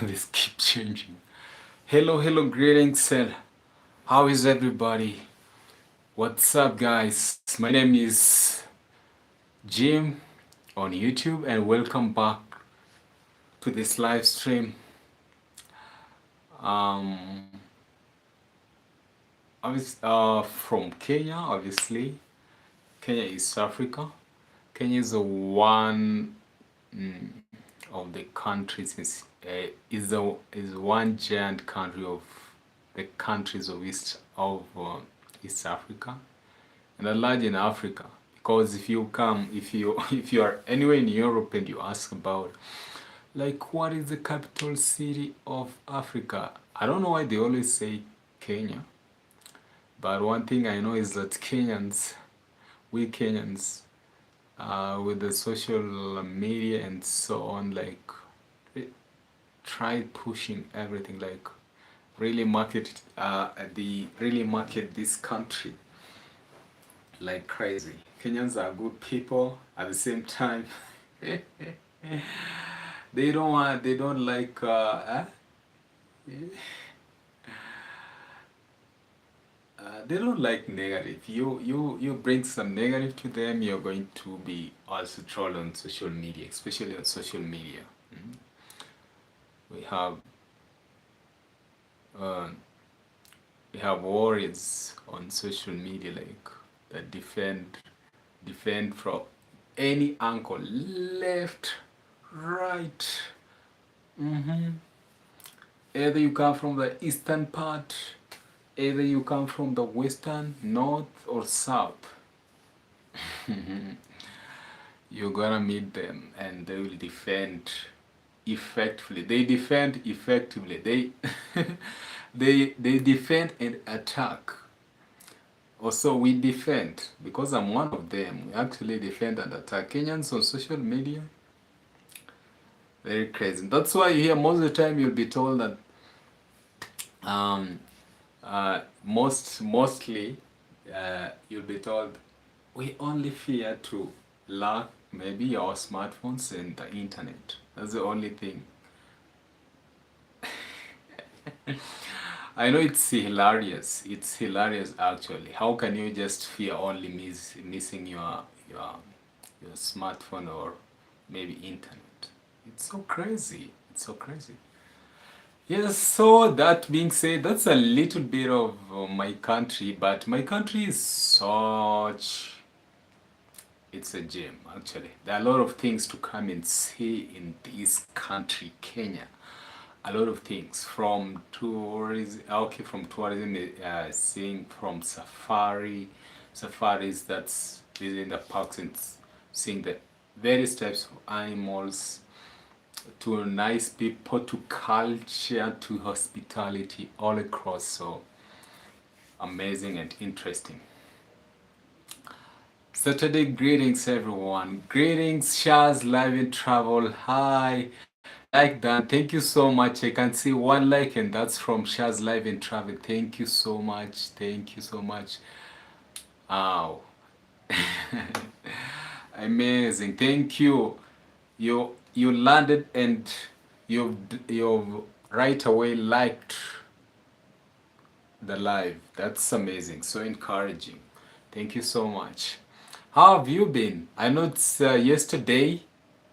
This keep changing. Hello, greetings, and how is everybody? What's up, guys? My name is Jim on YouTube, and welcome back to this live stream. Um, from Kenya, obviously. Kenya, East Africa. Kenya is the one of the countries is one giant country of the countries of East Africa, and a large in Africa. Because if you are anywhere in Europe and you ask about like what is the capital city of Africa, I don't know why they always say Kenya, but one thing I know is that we Kenyans, with the social media and so on, like try pushing everything, like really market this country like crazy. Kenyans are good people. At the same time, they don't like they don't like negative. You bring some negative to them, you're going to be also trolled on social media, especially on social media. Mhm. We have uh, we have warriors on social media like that defend from any angle, left, right. Mm-hmm. Either you come from the eastern part, either you come from the western, north, or south. You're gonna meet them and they will defend effectively. They defend effectively. They defend and attack. Also, we defend because I'm one of them. We actually defend and attack Kenyans on social media. Very crazy. That's why you hear most of the time you'll be told that um, mostly you'll be told we only fear to lack maybe our smartphones and the internet. That's the only thing. I know it's hilarious. It's hilarious actually. How can you just fear only missing your smartphone or maybe internet? It's so crazy. It's so crazy. Yes, so that being said, that's a little bit of my country, but my country is such, it's a gem actually. There are a lot of things to come and see in this country, Kenya. A lot of things from tourism, okay, from tourism, seeing from safaris that's visiting the parks and seeing the various types of animals, to nice people, to culture, to hospitality all across. So amazing and interesting. Saturday greetings, everyone. Greetings, Shaz Live in Travel. Hi. Like that. Thank you so much. I can see one like, and that's from Shaz Live in Travel. Thank you so much. Thank you so much. Wow. Amazing. Thank you. You landed and you've right away liked the live. That's amazing. So encouraging. Thank you so much. How have you been? I know it's yesterday.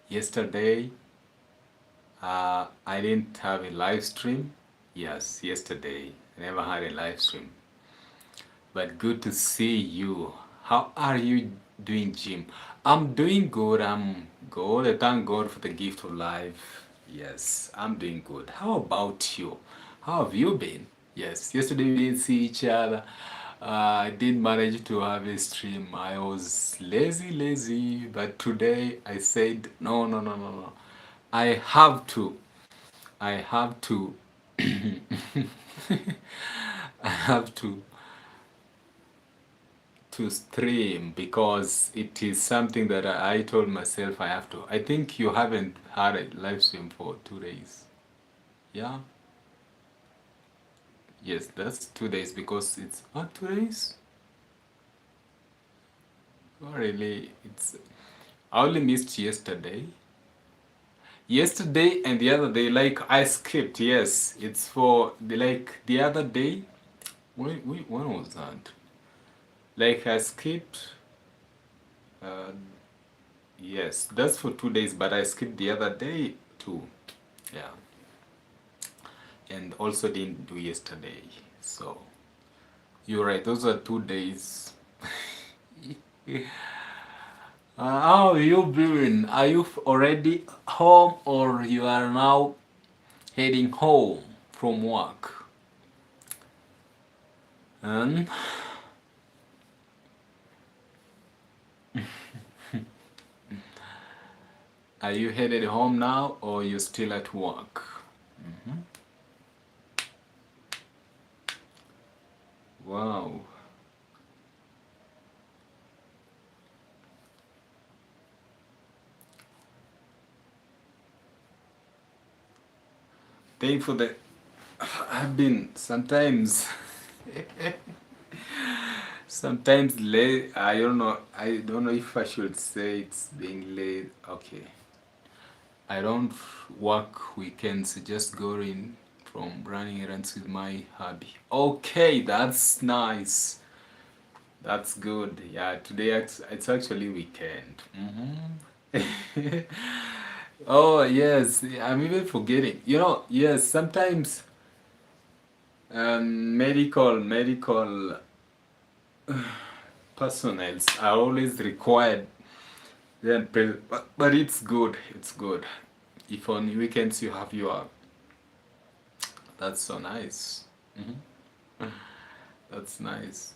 Yesterday, I didn't have a live stream. Yes, yesterday I never had a live stream. But good to see you. How are you doing, Jim? I'm doing good. I'm good. I thank God for the gift of life. Yes, I'm doing good. How about you? How have you been? Yes, yesterday we didn't see each other. I didn't manage to have a stream. I was lazy, but today I said, no. I have to. I have to. I have to stream because it is something that I told myself I have to. I think you haven't had a live stream for 2 days. Yeah? Yes, that's 2 days because it's not 2 days. Not really. It's I only missed yesterday. Yesterday and the other day, like I skipped. Yes, it's for the other day. When was that? Like I skipped. Uh, yes, that's for 2 days, but I skipped the other day too. Yeah, and also didn't do yesterday. So you're right. Those are 2 days. How are you doing? Are you already home or you are now heading home from work? And are you headed home now or you still at work? Mhm. Wow. Thank for the. I've been sometimes late. I don't know. I don't know if I should say it's being late. Okay. I don't work weekends. Just go in from running errands with my hubby. Okay, that's nice. That's good. Yeah, today it's actually weekend. Oh yes, I'm even forgetting. Yes, sometimes medical personnel are always required. But it's good. It's good. If on weekends you have your, that's so nice. That's nice.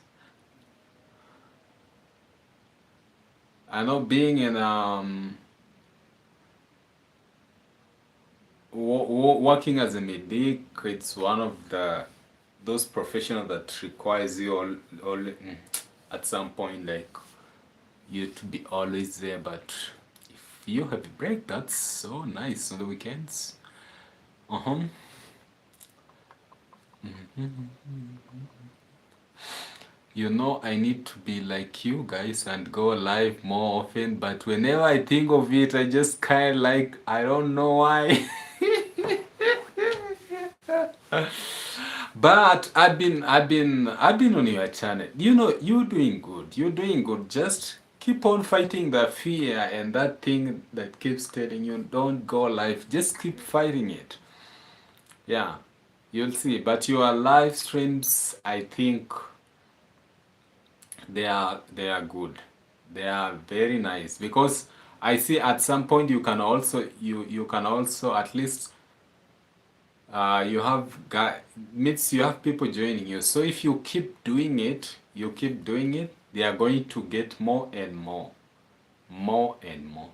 I know being in working as a medic, it's one of the those professionals that requires you all at some point, like you to be always there. But if you have a break, that's so nice on the weekends. Uh-huh. I need to be like you guys and go live more often, but whenever I think of it, I just kind of like, I don't know why. But I've been on your channel. You're doing good. You're doing good. Just keep on fighting the fear and that thing that keeps telling you don't go live. Just keep fighting it. Yeah, you'll see. But your live streams, I think they are good. They are very nice because I see at some point you can also at least you have people joining you. So if you keep doing it, they are going to get more and more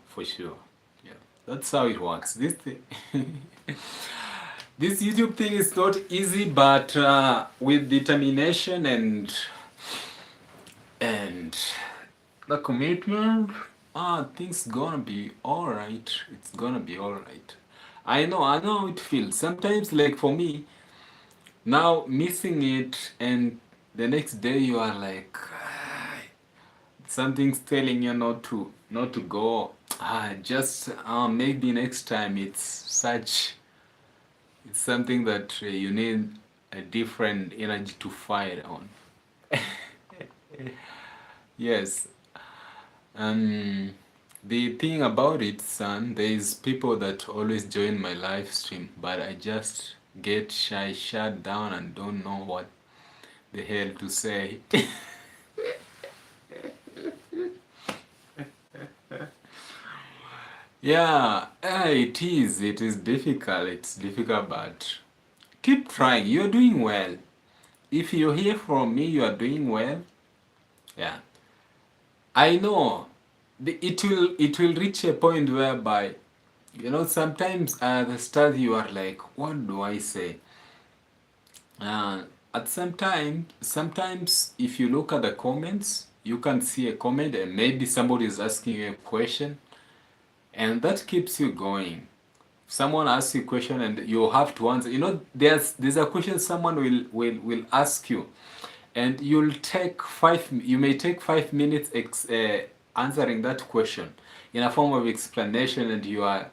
for sure. Yeah, that's how it works. This YouTube thing is not easy, but with determination and the commitment, things gonna be all right. It's gonna be all right. I know how it feels. Sometimes, like for me, now missing it, and the next day you are like, something's telling you not to go. Just maybe next time. It's something that you need a different energy to fight on. Yes. Um, the thing about it, son, there is people that always join my live stream, but I just get shy, shut down, and don't know what the hell to say. Yeah, it is. It is difficult. It's difficult, but keep trying. You're doing well. If you hear from me, you are doing well. Yeah, I know. It will reach a point whereby sometimes at the start you are like, what do I say? Uh, at some time, sometimes if you look at the comments, you can see a comment and maybe somebody is asking you a question, and that keeps you going. Someone asks you a question and you have to answer. There's a question someone will ask you, and you may take 5 minutes answering that question in a form of explanation, and you are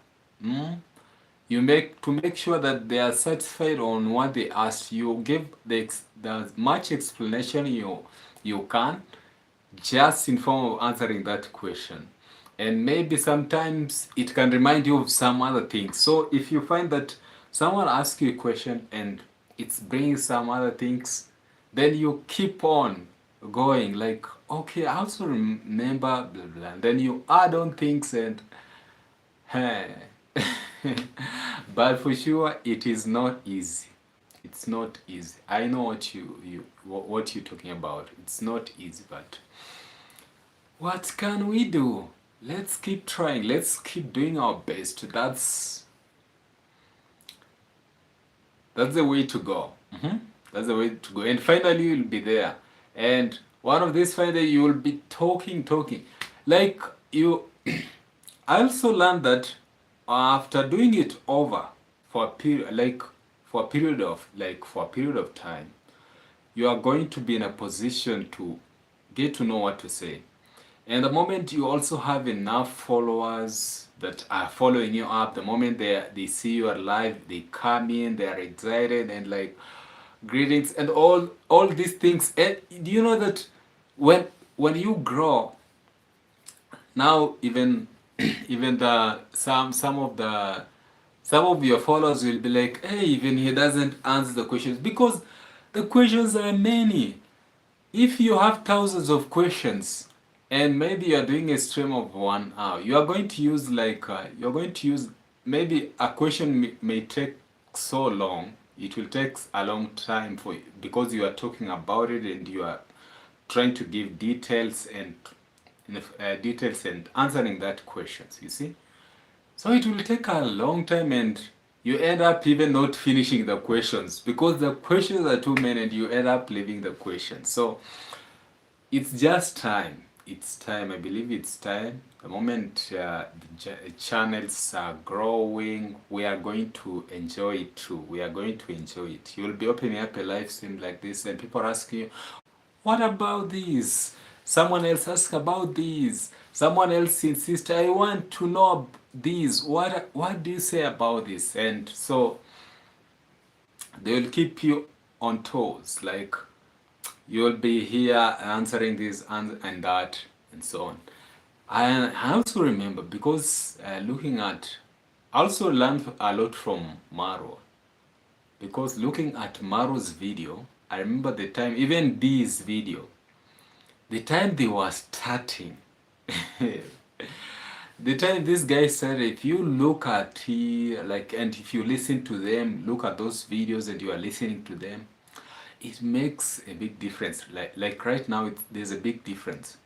to make sure that they are satisfied on what they asked. You give the much explanation you can, just in form of answering that question. And maybe sometimes it can remind you of some other things. So if you find that someone asks you a question and it's bringing some other things, then you keep on going, like, okay, I also remember blah blah, and then you add on things and hey. But for sure it is not easy. It's not easy. I know what you're talking about. It's not easy, but what can we do? Let's keep trying. Let's keep doing our best. That's the way to go. That's the way to go. And finally, you'll be there. And one of these finally, you will be talking. Like you, I also learned that after doing it over for a period, for a period of time, you are going to be in a position to get to know what to say. And the moment you also have enough followers that are following you up, the moment they see you are live, they come in, they are excited and like greetings and all these things. And do you know that when you grow, now even even the some of your followers will be like, hey, even he doesn't answer the questions because the questions are many. If you have thousands of questions and maybe you're doing a stream of 1 hour, you are going to use you're going to use maybe a question may take so long. It will take a long time for you because you are talking about it and you are trying to give details and answering that questions. You see, so it will take a long time and you end up even not finishing the questions because the questions are too many and you end up leaving the questions. So it's just time. It's time. I believe it's time. The moment the channels are growing, we are going to enjoy it too. We are going to enjoy it. You'll be opening up a live stream like this, and people are asking you, what about this? Someone else ask about this. Someone else insists, I want to know this. What do you say about this? And so they will keep you on toes. Like you'll be here answering this and that and so on. I also remember because I also learned a lot from Maro because looking at Maro's video, I remember the time, even this video, the time they were starting, the time this guy said, if you look at and if you listen to them, look at those videos and you are listening to them, it makes a big difference. Like right now, there's a big difference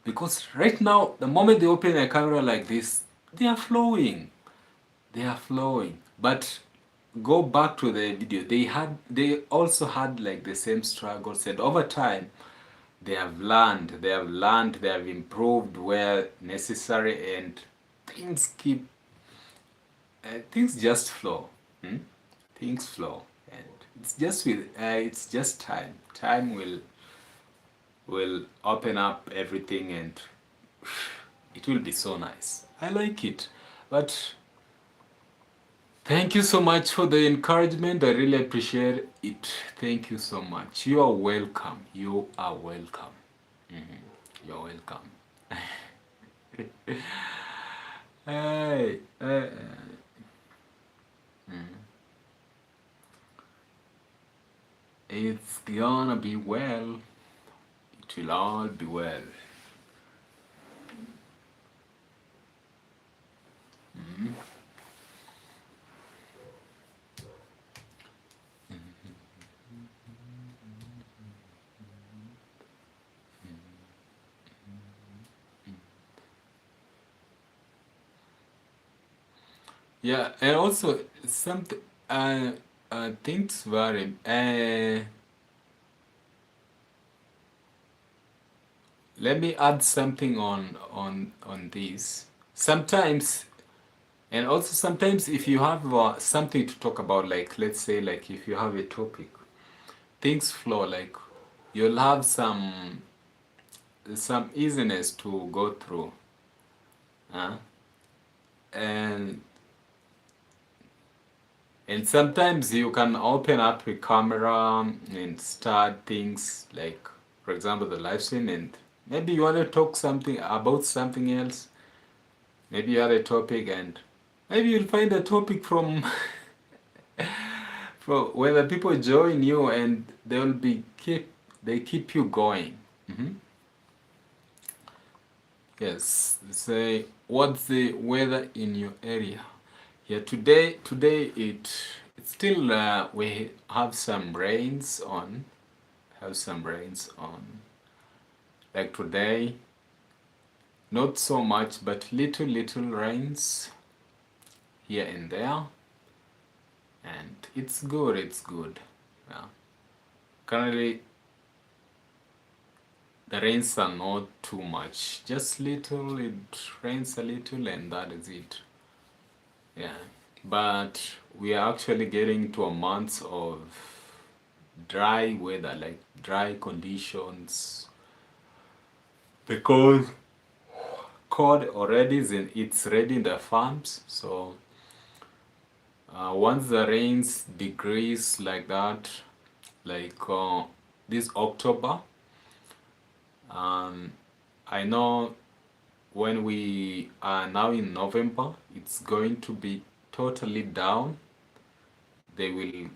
because right now, the moment they open a camera like this, they are flowing. They are flowing. But go back to the video. They also had like the same struggles, and over time, they have improved where necessary, and things keep things just flow. Things flow, and it's just time. Time will open up everything, and it will be so nice. I like it, but thank you so much for the encouragement. I really appreciate it. Thank you so much. You are welcome. You are welcome. You're welcome. Hey, it's gonna be well. It will all be well. Yeah, and also something things vary. Let me add something on this. Sometimes, and also sometimes, if you have something to talk about, like let's say, like if you have a topic, things flow. Like you'll have some easiness to go through, and And sometimes you can open up your camera and start things like, for example, the live stream, and maybe you want to talk something about something else. Maybe you have a topic, and maybe you'll find a topic from from when the people join you, and they keep you going. Hmm. Yes. Say, what's the weather in your area? Yeah, today it's still we have some rains on. Have some rains on. Like today, not so much, but little rains here and there, and it's good. It's good. Yeah. Currently, the rains are not too much. Just little. It rains a little, and that is it. Yeah. But we are actually getting to a month of dry weather, like dry conditions, because corn already it's ready in the farms. So once the rains decrease like that, like this October, um, I know when we are now in November, it's going to be totally down. They will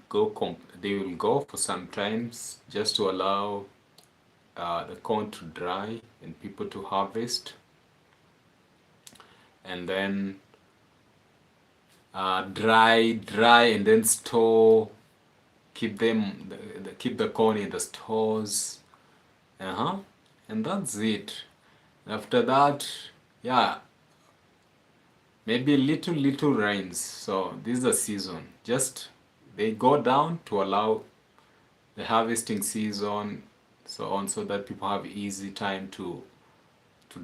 go for some times just to allow the corn to dry and people to harvest, and then dry, and then store, keep the corn in the stores. Uh-huh. And that's it. After that, yeah, maybe little rains. So this is the season. Just they go down to allow the harvesting season, so on, so that people have easy time to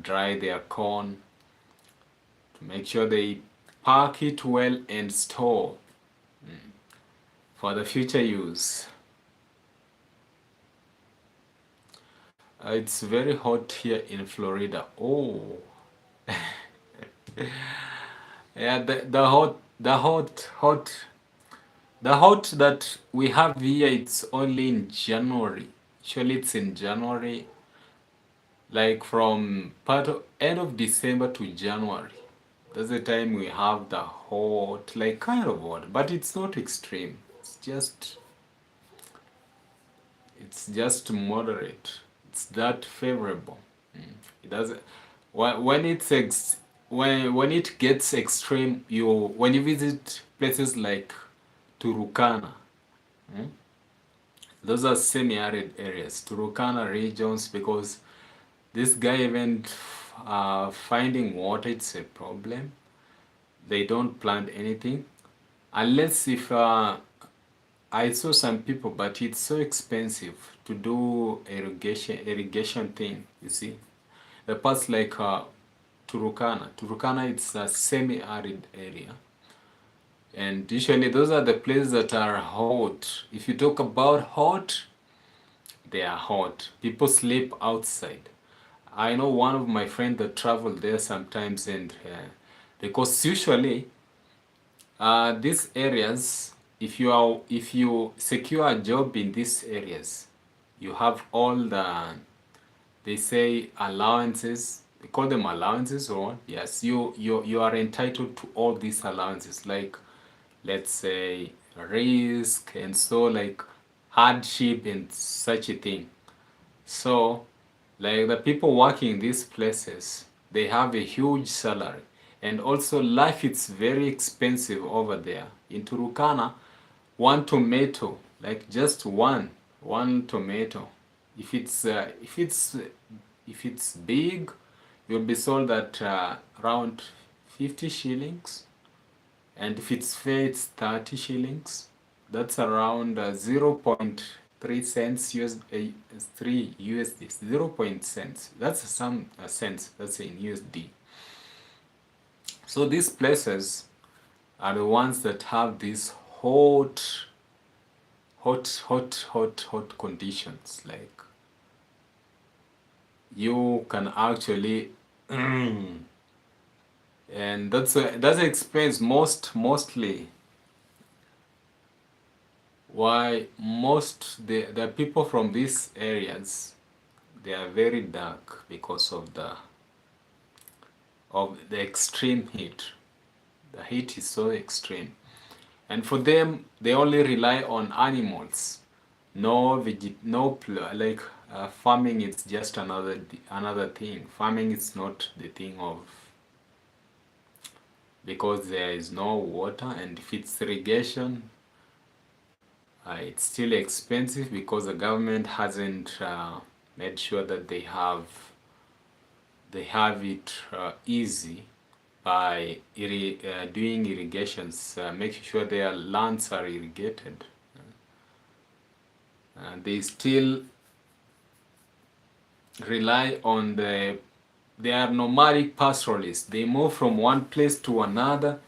dry their corn, to make sure they pack it well and store for the future use. It's very hot here in Florida. Oh, yeah, the hot that we have here, it's only in January. Actually, it's in January, like from end of December to January. That's the time we have the hot, like kind of hot, but it's not extreme. It's just moderate. It's that favorable. It doesn't. When it's when it gets extreme, when you visit places like Turukana, mm, those are semi-arid areas, Turukana regions, because this guy even finding water, it's a problem. They don't plant anything unless if I saw some people, but it's so expensive to do irrigation thing. You see, the parts like Turukana, it's a semi-arid area, and usually those are the places that are hot. If you talk about hot, they are hot. People sleep outside. I know one of my friends that travel there sometimes, and because usually these areas, if you secure a job in these areas, you have all they say allowances. They call them allowances, or yes, you are entitled to all these allowances, like let's say risk, and so like hardship and such a thing. So, like the people working in these places, they have a huge salary. And also life is very expensive over there. In Turukana, one tomato, like just one tomato, if it's big, you'll be sold at around 50 shillings, and if it's fair, it's 30 shillings. That's around 0.3 cents US, 3 USD, 0 point cents. That's some cents, that's in USD. So these places are the ones that have these hot conditions. Like you can actually, and that explains mostly why the people from these areas, they are very dark because of the extreme heat. The heat is so extreme, and for them they only rely on animals. Like farming is just another thing. Farming is not the thing of, because there is no water, and if it's irrigation, it's still expensive because the government hasn't made sure that they have it easy by doing irrigations, making sure their lands are irrigated. They still rely on they are nomadic pastoralists. They move from one place to another.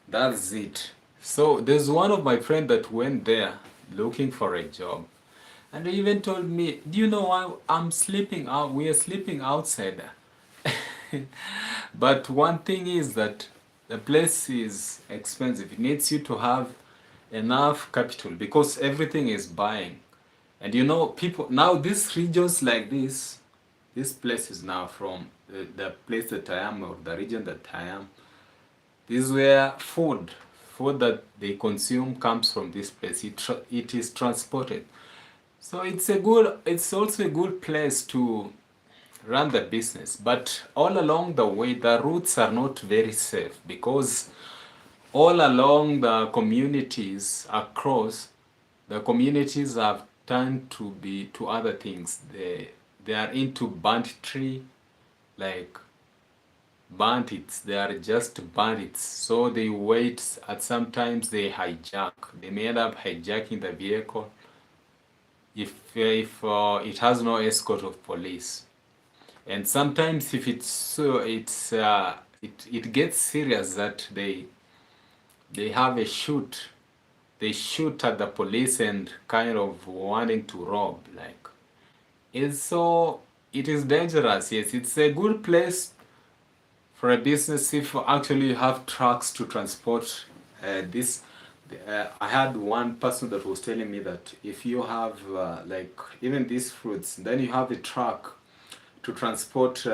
That's it. So there's one of my friends that went there looking for a job. And he even told me, do you know why I'm sleeping out? We are sleeping outside. But one thing is that the place is expensive. It needs you to have enough capital because everything is buying. And people now, these regions like this place is now from the place that I am, or the region that I am. This is where food that they consume comes from this place. It is transported. So it's also a good place to run the business. But all along the way, the routes are not very safe because all along the communities have turned to other things. They are into banditry, like bandits. They are just bandits. So they wait, at sometimes they hijack. They may end up hijacking the vehicle if it has no escort of police. And sometimes if it gets serious that they have a shoot. They shoot at the police and kind of wanting to rob. Like, it is dangerous. Yes, it's a good place for a business if actually you have trucks to transport this. I had one person that was telling me that if you have like even these fruits, then you have a truck to transport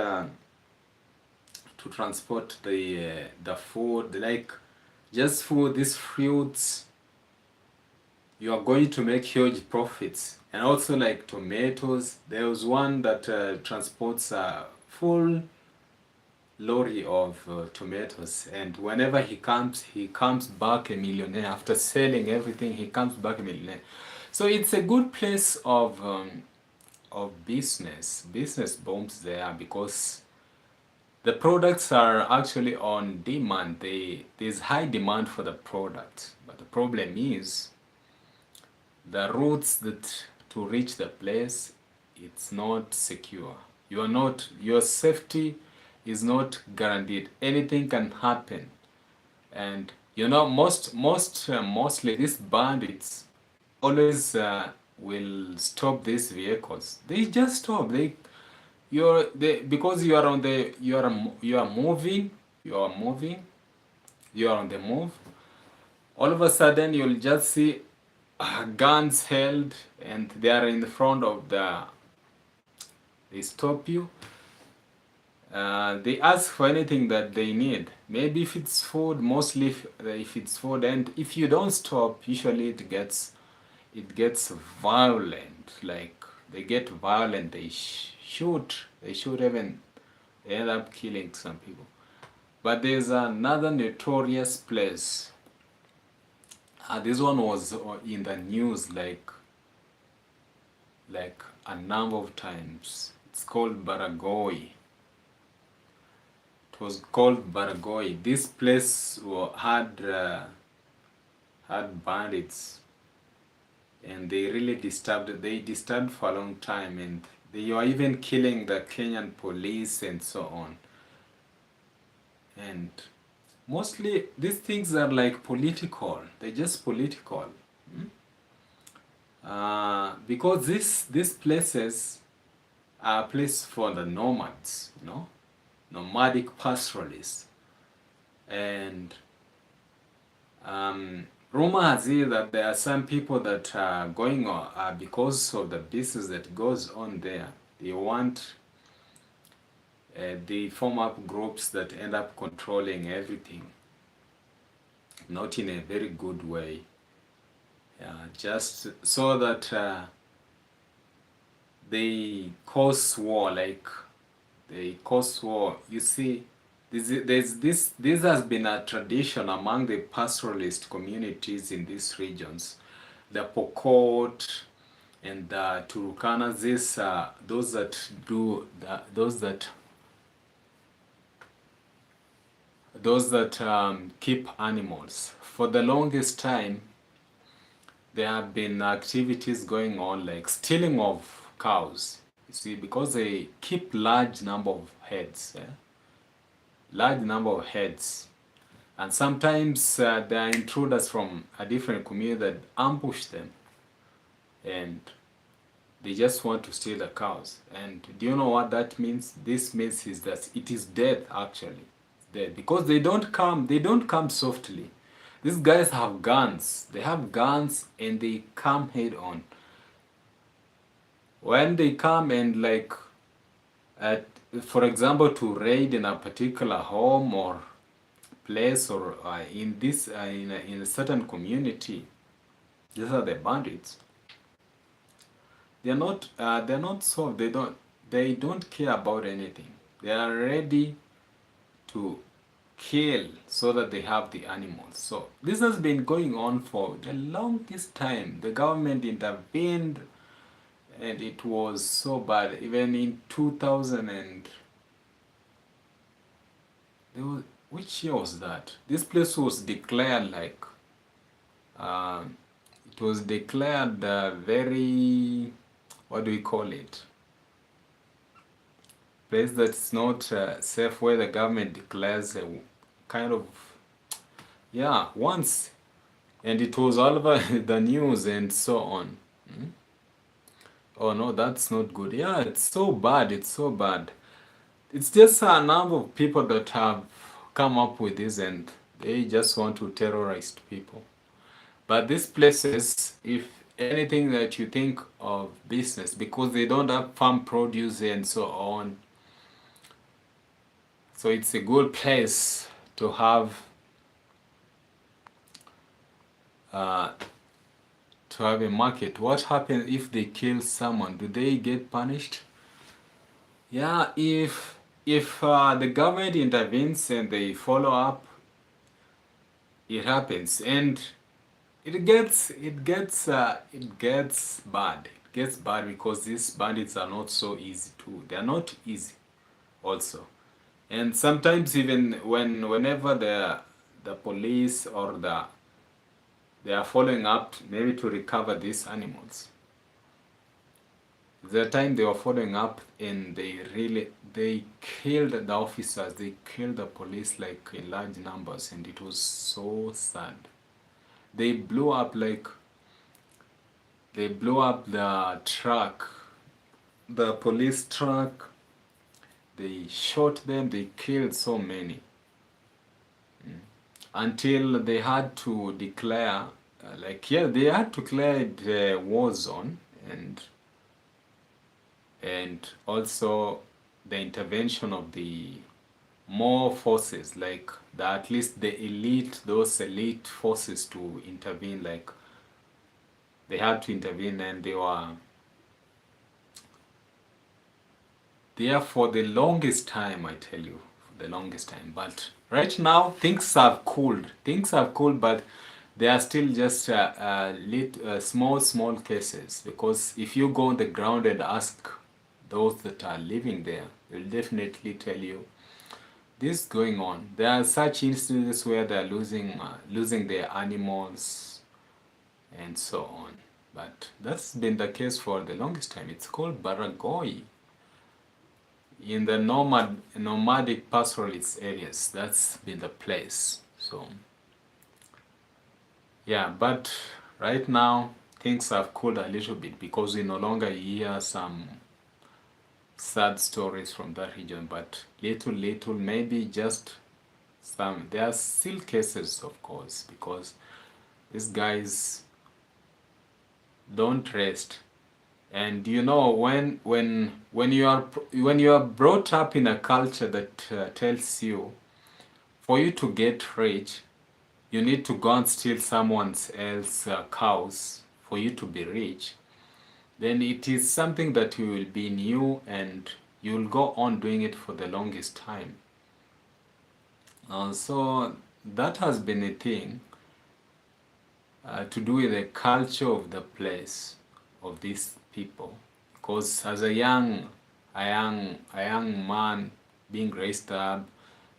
the food, like just for these fruits, you are going to make huge profits. And also like tomatoes, there was one that transports a full lorry of tomatoes, and whenever he comes back a millionaire. After selling everything, he comes back a millionaire. So it's a good place of business booms there because the products are actually on demand. There's high demand for the product, but the problem is the routes to reach the place, it's not secure. Your safety is not guaranteed. Anything can happen. And mostly these bandits always will stop these vehicles. They just stop. Because you are on the you are moving, you are on the move. All of a sudden you'll just see guns held, and they are in the front of they stop you. They ask for anything that they need. Maybe if it's food, mostly if it's food, and if you don't stop, usually it gets violent. Like they get violent. They shoot. Even they end up killing some people. But there's another notorious place. This one was in the news like a number of times. It's called Baragoi. It was called Baragoi. This place had bandits, and they really disturbed. They disturbed for a long time, and they were even killing the Kenyan police and so on. And mostly these things are like political. They're just political. Because these places are a place for the nomads, nomadic pastoralists. And rumor has it that there are some people that are going on because of the business that goes on there. They want they form up groups that end up controlling everything, not in a very good way. Just so that they cause war, like they cause war. You see, this has been a tradition among the pastoralist communities in these regions, the Pokot and the Turkana. Those that do those that keep animals. For the longest time, there have been activities going on like stealing of cows. You see, because they keep large number of heads, large number of heads, and sometimes there are intruders from a different community that ambush them, and they just want to steal the cows. And do you know what that means? This means is that it is death actually, death, because they don't come softly. These guys have guns. They have guns and they come head on. When they come and like, at, for example, to raid in a particular home or place or in a certain community, these are the bandits. They're not soft. They don't care about anything. They are ready to kill so that they have the animals. So this has been going on for the longest time. The government intervened and it was so bad. Even in 2000 and which year was that? This place was declared like it was declared very, what do we call it? Place that's not safe, where the government declares a kind of, yeah, once, and it was all over the news and so on. Oh no, that's not good. Yeah, it's so bad. It's so bad. It's just a number of people that have come up with this and they just want to terrorize people. But these places, if anything that you think of business, because they don't have farm produce and so on, so it's a good place to have a market. What happens if they kill someone? Do they get punished? Yeah, if the government intervenes and they follow up, it happens, and it gets bad. It gets bad because these bandits are not so easy to. They are not easy, also, and sometimes even whenever the police or they are following up maybe to recover these animals. The time they were following up and they killed the officers, they killed the police like in large numbers, and it was so sad. They blew up the truck, the police truck. They shot them, they killed so many. Until they had to declare, they had to declare it a war zone, and also the intervention of the more forces, like at least those elite forces to intervene, like they had to intervene, and they were there for the longest time, I tell you, for the longest time. But right now, things have cooled. But they are still just small cases. Because if you go on the ground and ask those that are living there, they'll definitely tell you this is going on. There are such instances where they are losing their animals and so on. But that's been the case for the longest time. It's called Baragoi. In the nomadic pastoralist areas, that's been the place. So yeah, but right now things have cooled a little bit because we no longer hear some sad stories from that region, but little, maybe just some. There are still cases, of course, because These guys don't rest. And you know, when you are brought up in a culture that tells you for you to get rich, you need to go and steal someone else's cows for you to be rich, then it is something that you will be new and you will go on doing it for the longest time. So that has been a thing to do with the culture of the place of these people. Because as a young man being raised up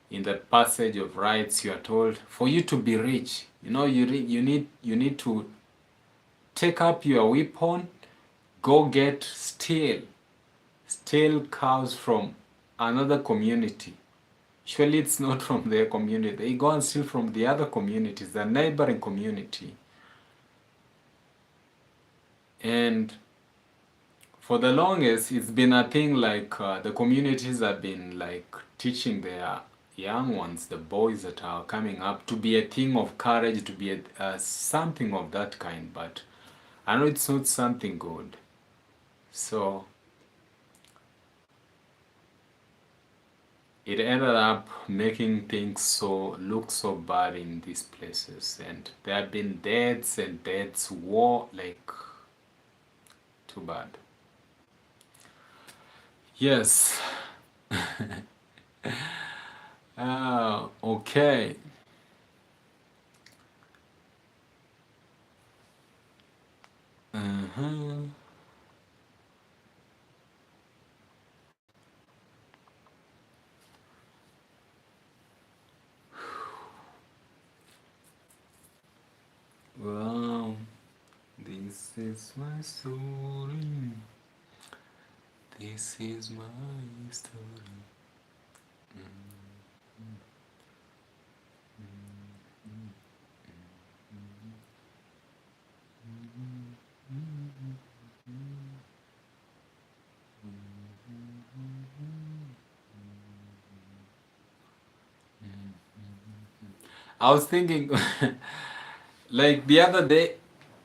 in the passage of rights, you are told for you to be rich, you know, you need to take up your weapon, go get steal cows from another community. Surely it's not from their community. They go and steal from the other communities, the neighboring community. And for the longest, it's been a thing like the communities have been like teaching their young ones, the boys that are coming up, to be a thing of courage, to be something of that kind. But I know it's not something good. So it ended up making things look so bad in these places, and there have been deaths and deaths, war, like too bad. Yes. Okay. Uh-huh. Well, this is my story. This is my story. I was thinking, like the other day,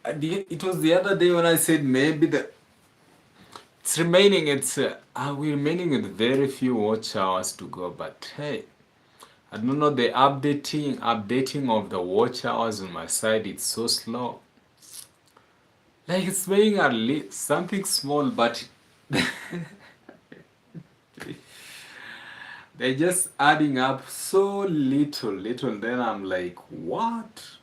it was the other day when I said maybe we're remaining with very few watch hours to go, but hey, I don't know, the updating of the watch hours on my side, it's so slow. Like it's saying at least something small, but they're just adding up so little. Then I'm like, what?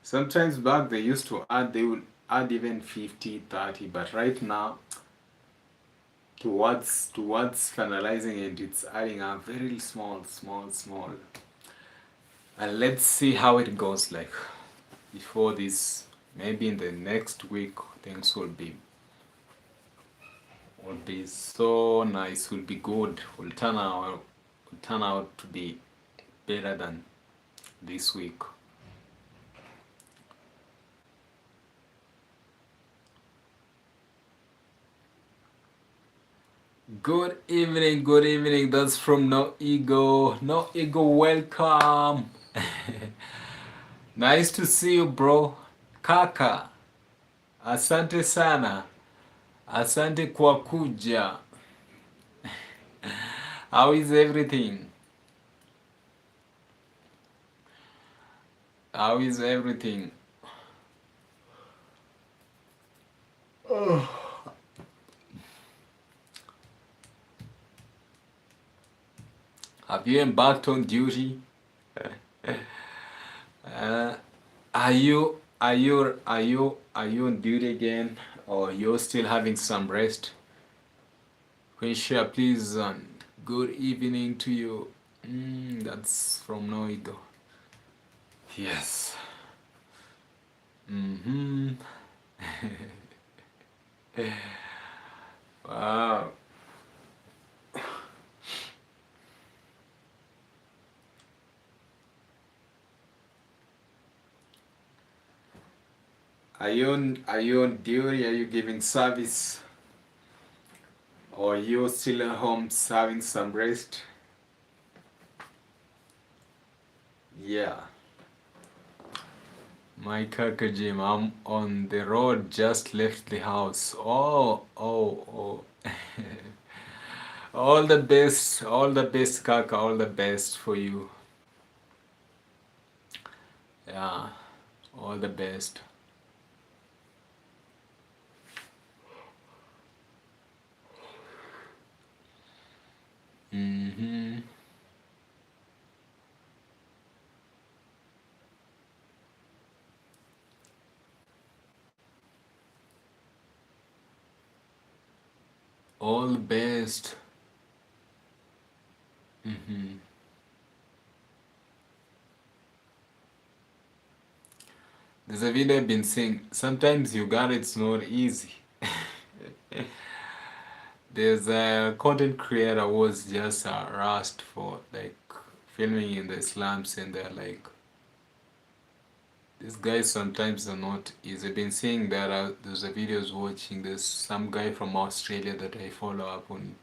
Sometimes back they would add even 50, 30, but right now, towards finalizing it, it's adding up very small. And let's see how it goes, like before this, maybe in the next week, things will be so nice, will be good, will turn out to be better than this week. Good evening. That's from No Ego. No Ego, welcome. Nice to see you, bro. Kaka, asante sana. Asante kwa kuja. How is everything? How is everything? Have you embarked on duty? Uh, are you on duty again, or you're still having some rest? Quinshia, please. Good evening to you. That's from Noigo. Yes. Mm-hmm. Wow. Are you on duty? Are you giving service? Or you still at home having some rest? Yeah. My Kaka Jim, I'm on the road, just left the house. Oh. All the best, Kaka, all the best for you. Yeah, all the best. Mm-hmm. All the best. Mm-hmm. There's a video I've been saying, sometimes Uganda it's not easy. There's a content creator was just harassed for like filming in the slums, and they're like, these guys sometimes are not easy. I've been seeing that there's a videos watching this some guy from Australia that I follow up on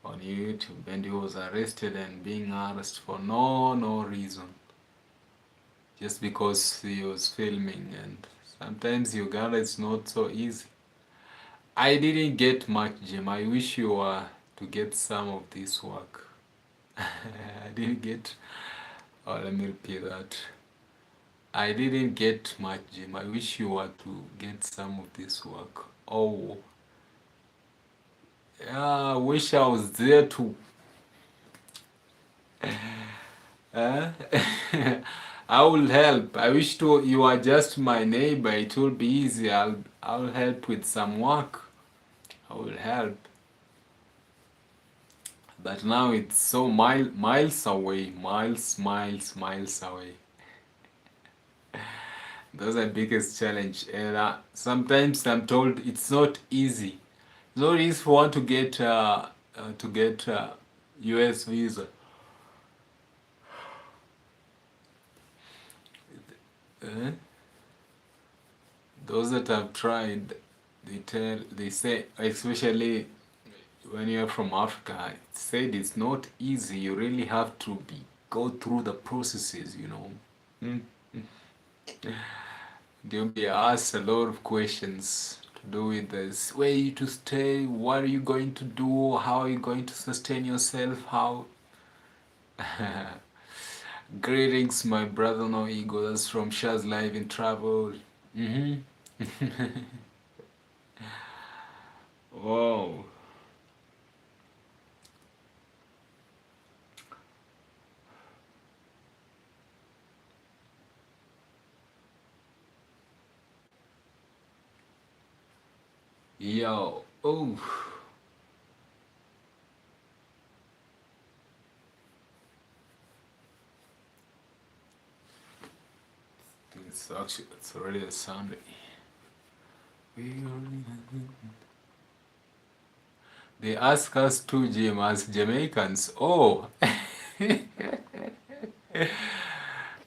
YouTube, and he was arrested and being harassed for no reason, just because he was filming. And sometimes Uganda is not so easy. I didn't get much, Jim. I wish you were to get some of this work. I didn't get. Oh, let me repeat that. I didn't get much, Jim. I wish you were to get some of this work. Oh, yeah, I wish I was there to. Uh, I will help. I wish to you are just my neighbor. It will be easy. I'll help with some work. I will help. But now it's so miles away, miles away. That's the biggest challenge, and sometimes I'm told it's not easy. It's not easy for one to get U.S. visa. Uh, those that have tried, they say, especially when you're from Africa, it said it's not easy. You really have to go through the processes, you know. Mm. They'll be asked a lot of questions to do with this. Where are you to stay? What are you going to do? How are you going to sustain yourself? How? Greetings, my brother No Ego. That's from Shaz Live in Travel. Mm-hmm. Wow. Yo. Oh. It's already a Sunday. They ask us to gym as Jamaicans. Oh.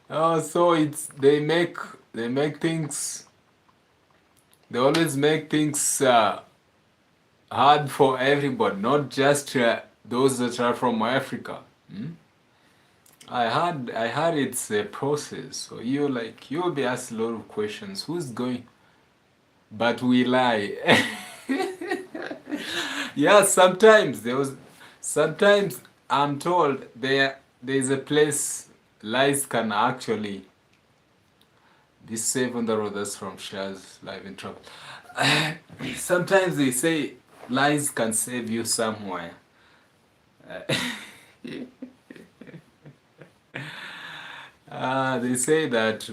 Oh, so it's they make things they always make things hard for everybody, not just those that are from Africa. Hmm? I heard it's a process. So you'll be asked a lot of questions. Who's going? But we lie. Yeah, sometimes I'm told there's a place lies can actually be safe on the road. That's from Shaz Live in Trouble. Sometimes they say lies can save you somewhere. They say that.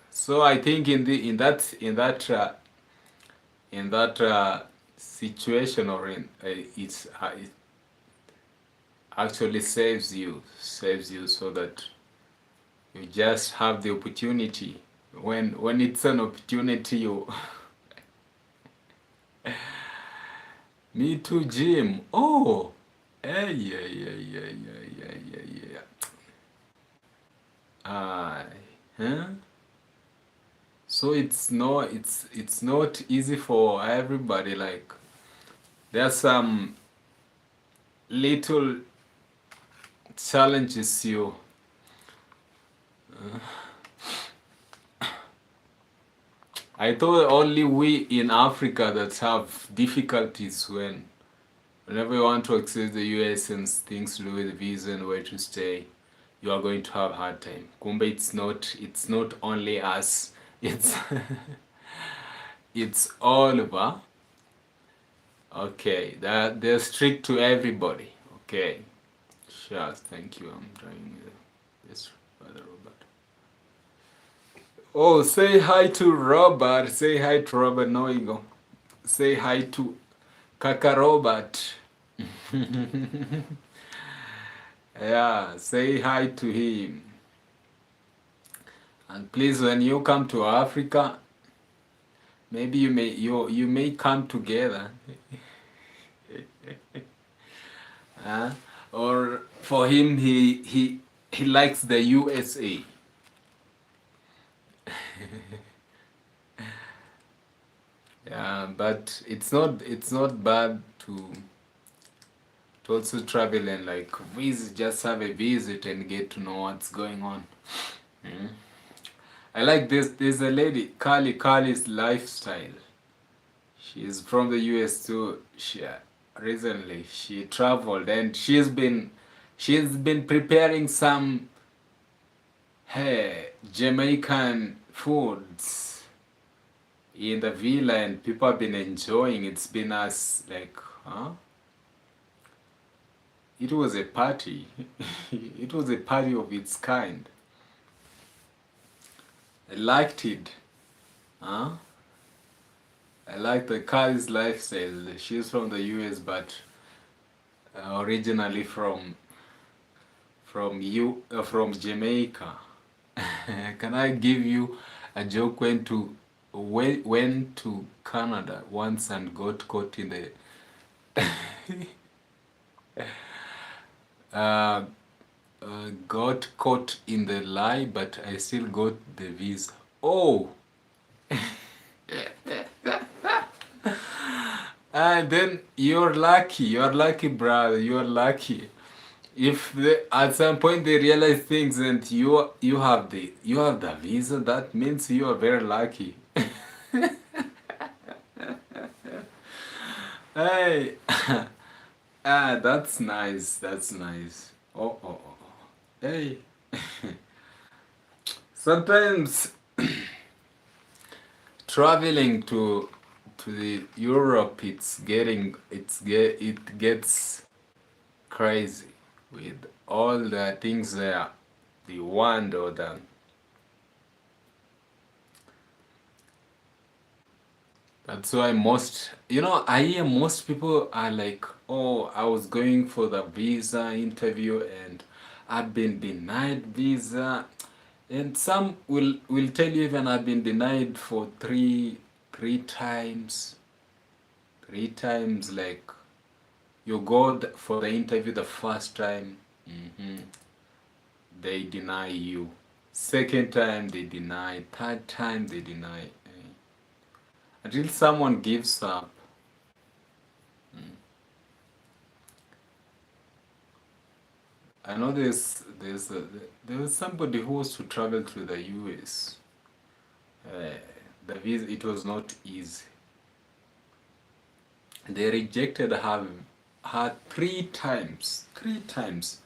So I think in that situation, or in it actually saves you, so that you just have the opportunity. When it's an opportunity, you. Me too, Jim. Oh, yeah. Huh? So it's not easy for everybody. Like there's some little challenges you I thought only we in Africa that have difficulties whenever you want to access the US and things to do with visa and where to stay, you are going to have a hard time. Kumbe it's not only us. It's it's all over. Okay, that they're strict to everybody. Okay. Sure, thank you. I'm trying this Brother Robert. Oh, say hi to Robert. Say hi to Robert Noigo. Say hi to Kaka Robert. Yeah, say hi to him. And please, when you come to Africa, maybe you may come together. Or for him, he likes the USA. Yeah, but it's not bad to also travel and like visit, just have a visit and get to know what's going on. Mm. I like this. There's a lady, Carly's lifestyle. She's from the US too. Recently she traveled and she's been preparing some Jamaican foods in the villa and people have been enjoying. It's been us like, huh? It was a party. It was a party of its kind. I liked it. Huh? I like the Carly's lifestyle. She's from the US, but originally from Jamaica. Can I give you a joke? Went to Canada once and got caught in the uh, got caught in the lie, but I still got the visa. Oh, and then you're lucky, brother. You're lucky. If at some point they realize things and you have the visa, that means you are very lucky. Hey, that's nice. That's nice. Oh. Hey, sometimes traveling to the Europe, it gets crazy with all the things there, the want or the. That's why I hear most people are like, oh, I was going for the visa interview and I've been denied visa. And some will tell you even I've been denied for three times. Three times, like you go for the interview the first time, they deny you. Second time they deny. Third time they deny. Until someone gives up. I know there was somebody who was to travel to the US. The visa, it was not easy. They rejected her three times. Three times.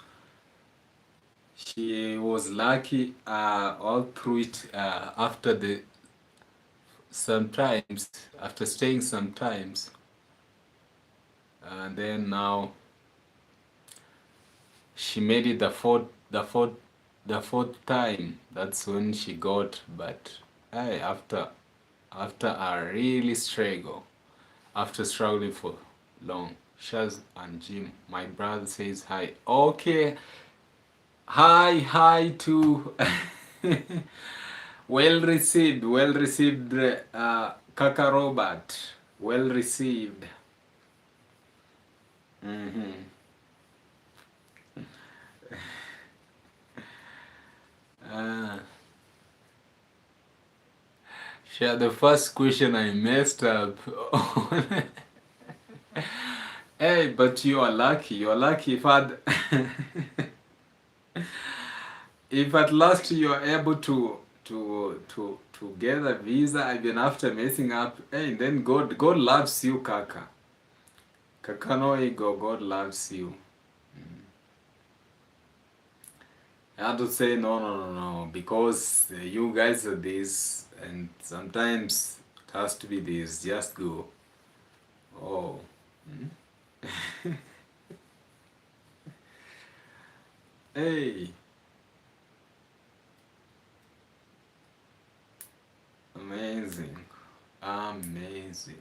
She was lucky all through it. After staying sometimes, and then now she made it the fourth time. That's when she got. But after a really struggle, after struggling for long. Shaz and Jim, my brother says hi. Okay, hi to well received, Kaka Robert. Well received. Uh, Share the first question I messed up. Hey, but you are lucky. You are lucky if at last you are able to to get a visa even after messing up. Hey, then God loves you, Kaka. Kaka no ego, God loves you. I had to say no, because you guys are this, and sometimes it has to be this. Just go. Oh. Hey, amazing, amazing.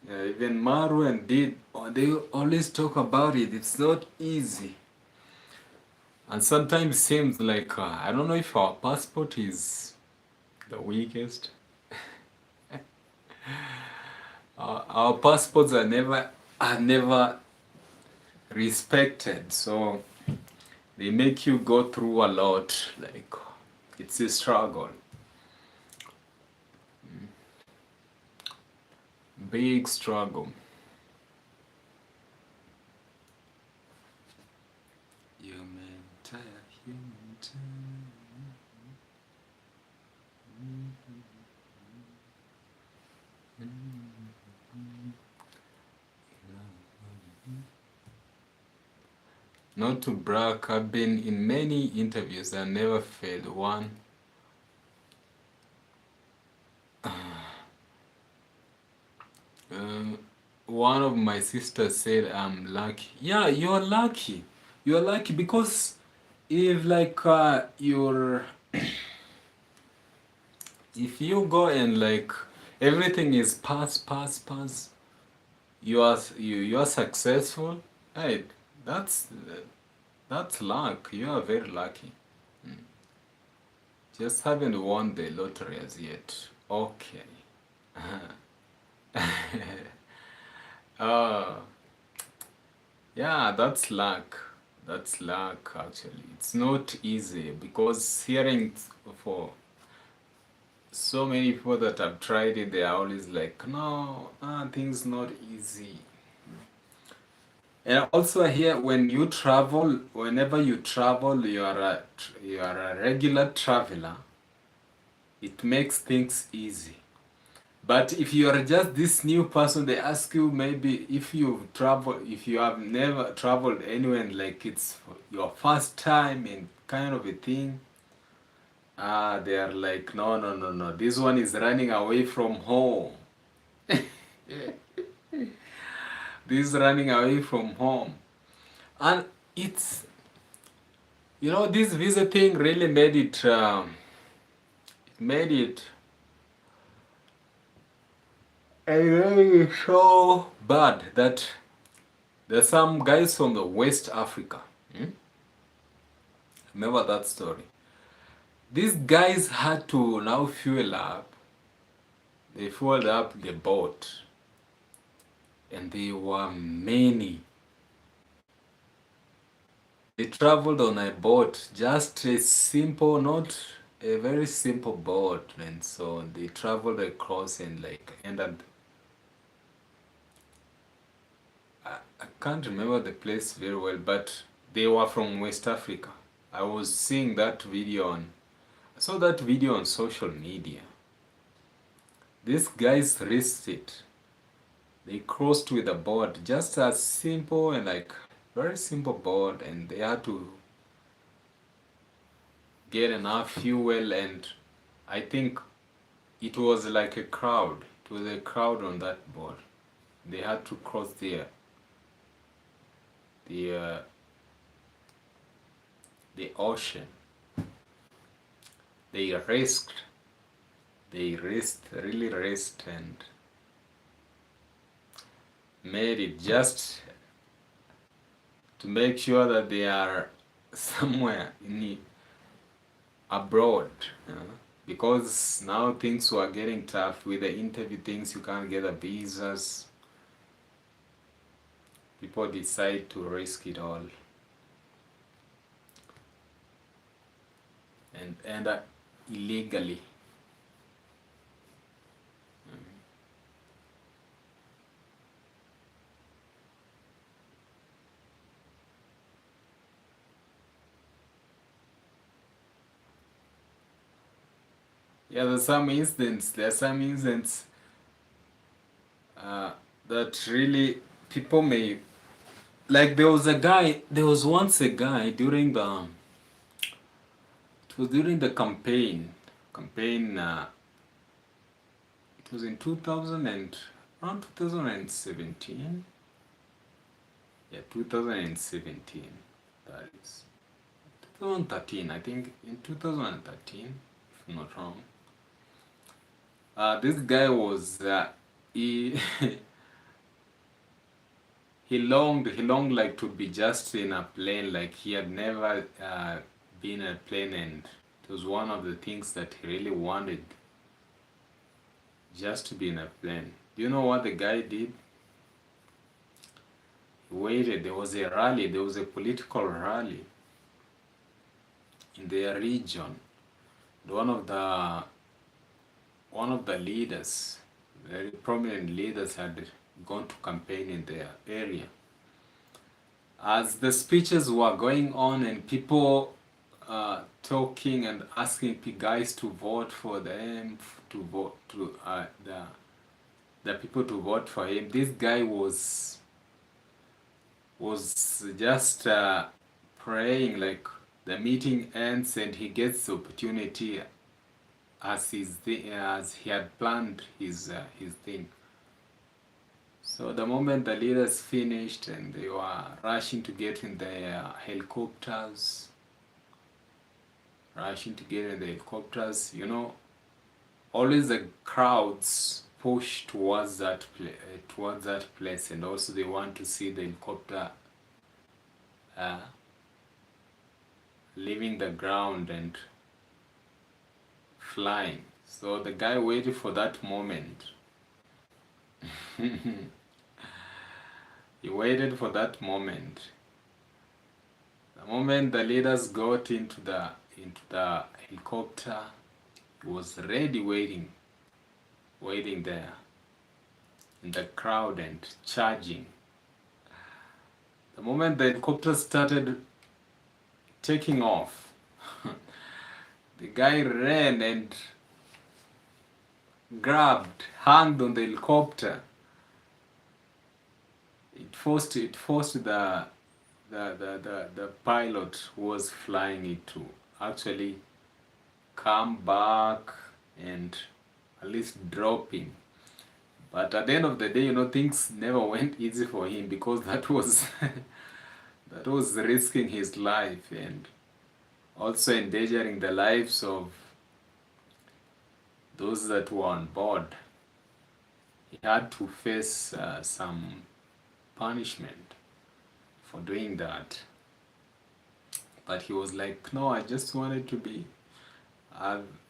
Yeah, even Maru and Did, they always talk about it. It's not easy. And sometimes seems like, I don't know if our passport is the weakest. Our passports are never respected. So they make you go through a lot. Like, it's a struggle. Big struggle. Human time, human time. Not to brag, I've been in many interviews and never failed one. One of my sisters said I'm lucky. Yeah, you're lucky. You're lucky because if like if you go and like everything is pass, you're successful. Hey, that's that's luck. You are very lucky. Just haven't won the lottery as yet. Okay. uh, yeah, that's luck. That's luck actually. It's not easy because hearing for so many people that have tried it, they are always like, no, things not easy. And also here, when you travel, whenever you travel, you are a regular traveler. It makes things easy. But if you are just this new person, they ask you maybe if you have never traveled anywhere and like it's your first time and kind of a thing. They are like, no. This one is running away from home. This is running away from home. And it's, this visa thing really made it really so bad that there's some guys from the West Africa. Remember that story? These guys had to now fuel up. They fueled up the boat. And there were many. They traveled on a boat, just a simple, not a very simple boat. And so they traveled across and like ended. I can't remember the place very well, but they were from West Africa. I was seeing that video I saw that video on social media. These guys risked it. They crossed with a boat, just as simple and like very simple boat, and they had to get enough fuel, and I think it was like a crowd. It was a crowd on that boat. They had to cross the ocean. They risked. Really risked, and made it just to make sure that they are somewhere abroad. Because now things were getting tough with the interview things. You can't get the visas. People decide to risk it all and illegally. Yeah, there's some incidents. There are some incidents uh, that really people may like. There was a guy. There was once a guy during the. It was during the campaign. Campaign. It was in 2000 and around 2017. Yeah, 2017. That is 2013. I think in 2013, if I'm not wrong. This guy was he he longed like to be just in a plane, like he had never been in a plane, and it was one of the things that he really wanted, just to be in a plane. Do you know what the guy did? He waited. There was a rally, there was a political rally in their region. One of the leaders, very prominent leaders, had gone to campaign in their area. As the speeches were going on and people talking and asking guys to vote for them, to vote to the people to vote for him, this guy was just praying, like the meeting ends and he gets the opportunity as as he had planned his thing. So the moment the leaders finished and they were rushing to get in their helicopters, always the crowds push towards that place, and also they want to see the helicopter uh, leaving the ground and flying. So the guy waited for that moment. He waited for that moment. The moment the leaders got into the helicopter, he was ready, waiting there in the crowd and charging. The moment the helicopter started taking off, the guy ran and hung on the helicopter. It forced the pilot who was flying it to actually come back and at least drop him. But at the end of the day, things never went easy for him, because that was that was risking his life and also endangering the lives of those that were on board. He had to face some punishment for doing that. But he was like, no, I just wanted to be,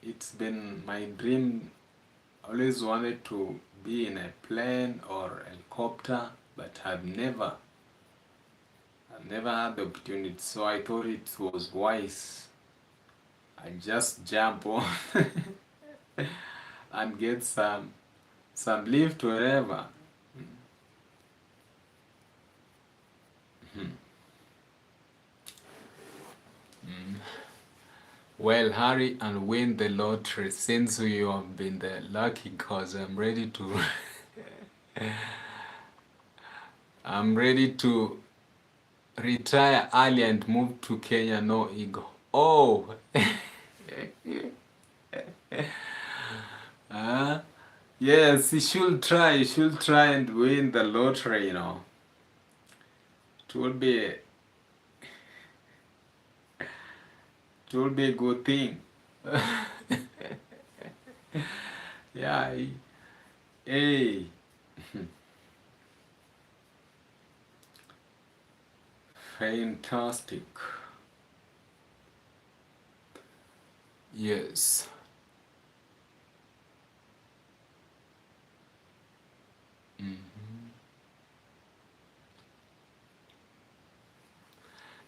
it's been my dream, always wanted to be in a plane or helicopter, but I've never had the opportunity. So I thought it was wise I just jump on and get some lift wherever. Well, hurry and win the lottery, since you have been the lucky, cause I'm ready to retire early and move to Kenya, no ego. Oh. Yes, you should try and win the lottery, It will be a good thing. Yeah. Hey. Fantastic. Yes.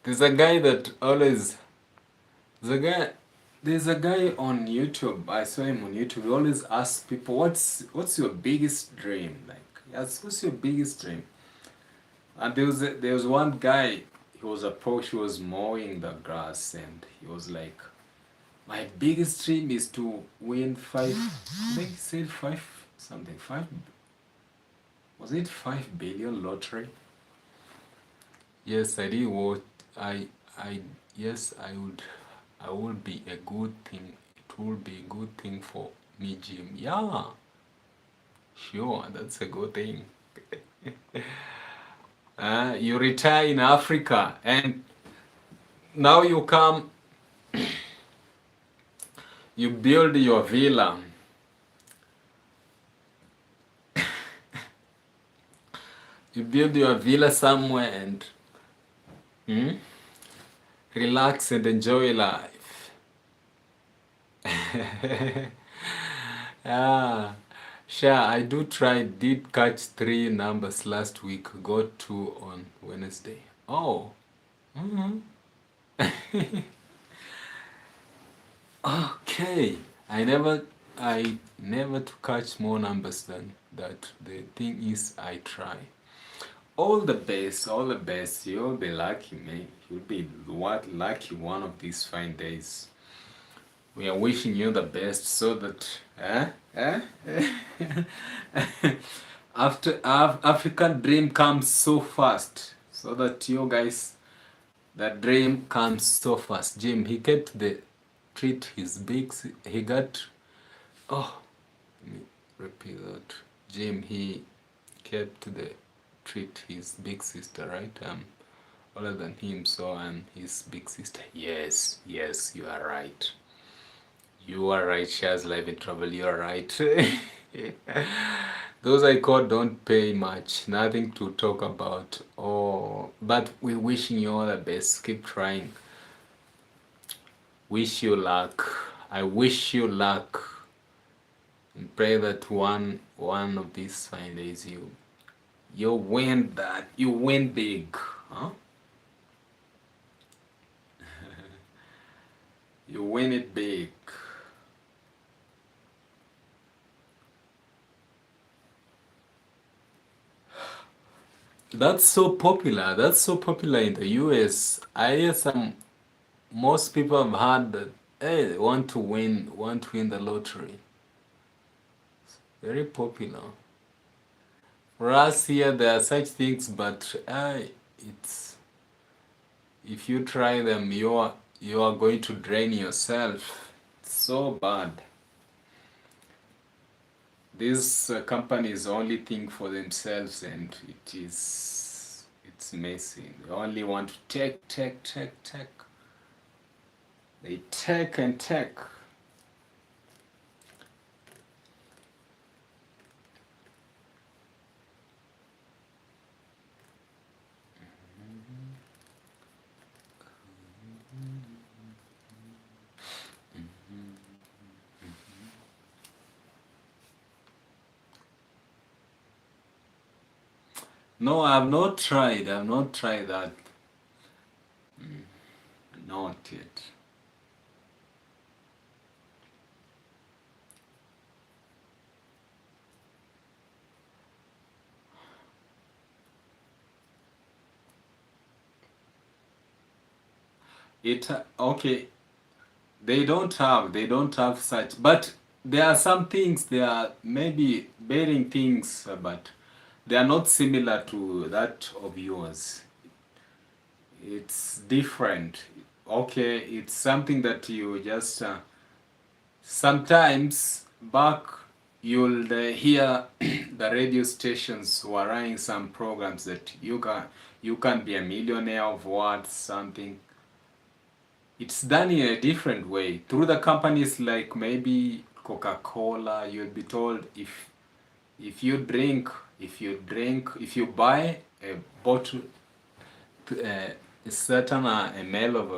There's a guy that always there's a guy on YouTube. I saw him on YouTube. He always asks people, what's your biggest dream? Like, yes, what's your biggest dream? And there was one guy, he was mowing the grass, and he was like, My biggest dream is to win five. I think he said five something. Five, was it 5 billion lottery? Yes, I did what I yes I would be a good thing. It will be a good thing for me, Jim. Yeah, sure, that's a good thing. You retire in Africa and now you come, you build your villa. You build your villa somewhere and relax and enjoy life. Yeah, sure. I did catch 3 numbers last week. Got 2 on Wednesday. Oh, okay. I never to catch more numbers than that. The thing is, I try. All the best, all the best. You'll be lucky, man. You'll be what lucky one of these fine days. We are wishing you the best so that after African dream comes so fast, so that you guys, that dream comes so fast. Jim, he kept the treat his big. He got. Oh, let me repeat that. Jim, he kept the treat his big sister, right? Older than him, so and his big sister. Yes, yes, you are right. You are right, shares life in trouble. You are right. Those I caught don't pay much. Nothing to talk about. Oh, but we're wishing you all the best. Keep trying. Wish you luck. I wish you luck. And pray that one of these fine days you win that. You win big. Huh? You win it big. That's so popular. That's so popular in the US. I hear most people have heard that, hey, they want to win the lottery. Very popular. For us here, there are such things, but it's if you try them, you are going to drain yourself. It's so bad. These companies only think for themselves, and it's messy. They only want to take. They take and take. No, I've not tried. I've not tried that. Not yet. Okay. They don't have such, but there are some things. There are maybe bearing things, but they are not similar to that of yours. It's different. Okay, it's something that you just sometimes back you'll hear the radio stations who are running some programs that you can be a millionaire of what something. It's done in a different way through the companies like maybe Coca-Cola. You'll be told if you buy a bottle, a certain ml of